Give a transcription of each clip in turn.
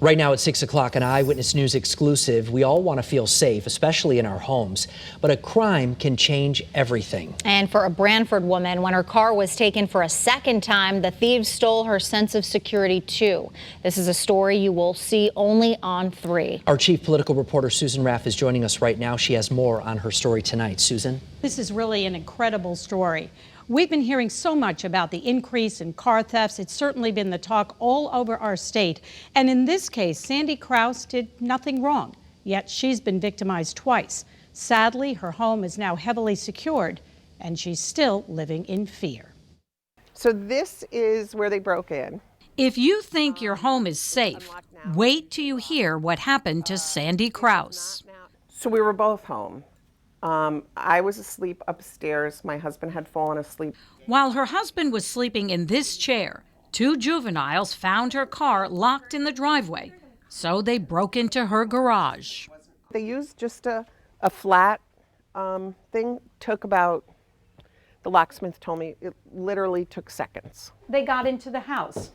Right now at 6 o'clock, an Eyewitness News exclusive. We all want to feel safe, especially in our homes, but a crime can change everything. And for a Branford woman, when her car was taken for a second time, the thieves stole her sense of security too. This is a story you will see only on 3. Our chief political reporter Susan Raff is joining us right now. She has more on her story tonight. Susan? This is really an incredible story. We've been hearing so much about the increase in car thefts. It's certainly been the talk all over our state. And in this case, Sandy Kraus did nothing wrong, yet she's been victimized twice. Sadly, her home is now heavily secured, and she's still living in fear. So this is where they broke in. If you think your home is safe, wait till you hear what happened to Sandy Kraus. So we were both home. I was asleep upstairs. My husband had fallen asleep. While her husband was sleeping in this chair, 2 juveniles found her car locked in the driveway, so they broke into her garage. They used just a flat thing. Took about, the locksmith told me, it literally took seconds. They got into the house.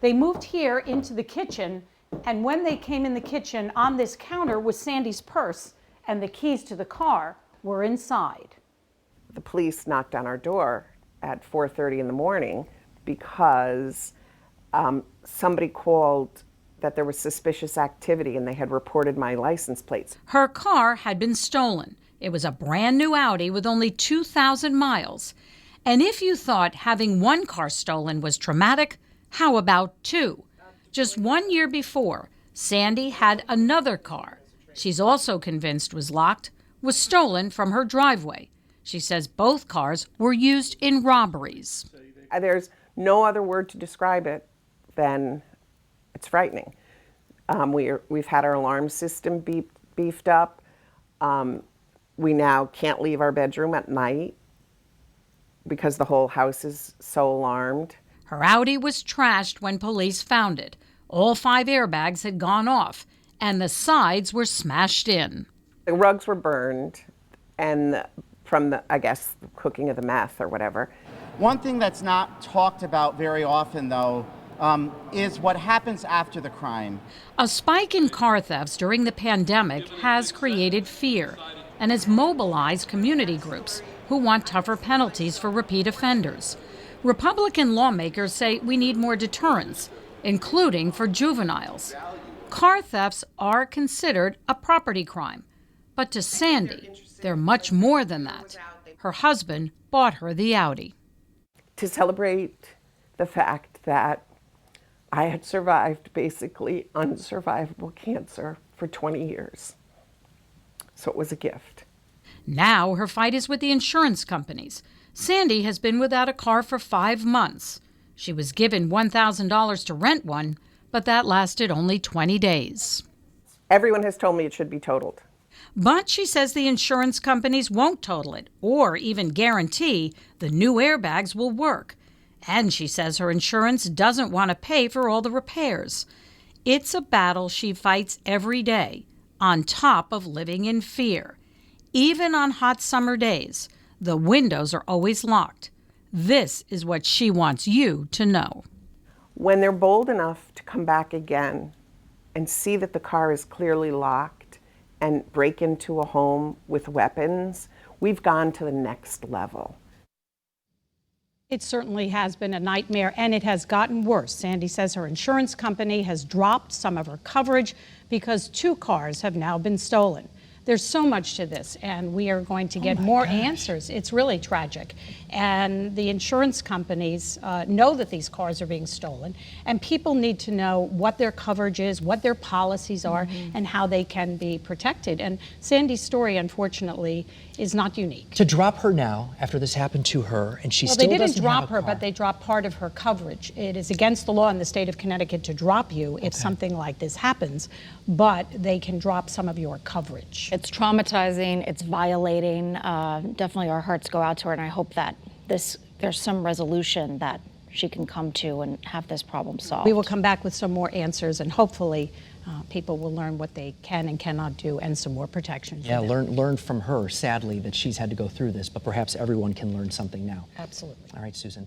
They moved here into the kitchen, and when they came in the kitchen, on this counter was Sandy's purse, and the keys to the car were inside. The police knocked on our door at 4:30 in the morning because somebody called that there was suspicious activity and they had reported my license plates. Her car had been stolen. It was a brand new Audi with only 2,000 miles. And if you thought having one car stolen was traumatic, how about 2? Just 1 year before, Sandy had another car. She's also convinced was locked, was stolen from her driveway. She says both cars were used in robberies. There's no other word to describe it than it's frightening. We've had our alarm system beefed up. We now can't leave our bedroom at night because the whole house is so alarmed. Her Audi was trashed when police found it. All 5 airbags had gone off, and the sides were smashed in. The rugs were burned, and from the, I guess, the cooking of the meth or whatever. One thing that's not talked about very often, though, is what happens after the crime. A spike in car thefts during the pandemic has created fear and has mobilized community groups who want tougher penalties for repeat offenders. Republican lawmakers say we need more deterrence, including for juveniles. Car thefts are considered a property crime, but to Sandy, they're much more than that. Her husband bought her the Audi. To celebrate the fact that I had survived basically unsurvivable cancer for 20 years. So it was a gift. Now her fight is with the insurance companies. Sandy has been without a car for 5 months. She was given $1,000 to rent one, but that lasted only 20 days. Everyone has told me it should be totaled. But she says the insurance companies won't total it or even guarantee the new airbags will work. And she says her insurance doesn't want to pay for all the repairs. It's a battle she fights every day, on top of living in fear. Even on hot summer days, the windows are always locked. This is what she wants you to know. When they're bold enough to come back again and see that the car is clearly locked and break into a home with weapons, we've gone to the next level. It certainly has been a nightmare, and it has gotten worse. Sandy says her insurance company has dropped some of her coverage because 2 cars have now been stolen. There's so much to this, and we are going to get more answers. It's really tragic. And the insurance companies know that these cars are being stolen, and people need to know what their coverage is, what their policies are, and how they can be protected. And Sandy's story, unfortunately, is not unique. To drop her now, after this happened to her, and she Well, still they doesn't didn't drop have a her, car. but they dropped part of her coverage. It is against the law in the state of Connecticut to drop you if something like this happens, but they can drop some of your coverage. It's traumatizing, it's violating. Definitely our hearts go out to her, and I hope that there's some resolution that she can come to and have this problem solved. We will come back with some more answers, and hopefully people will learn what they can and cannot do, and some more protection for Yeah, them. learn from her, sadly, that she's had to go through this, but perhaps everyone can learn something now. Absolutely. All right, Susan.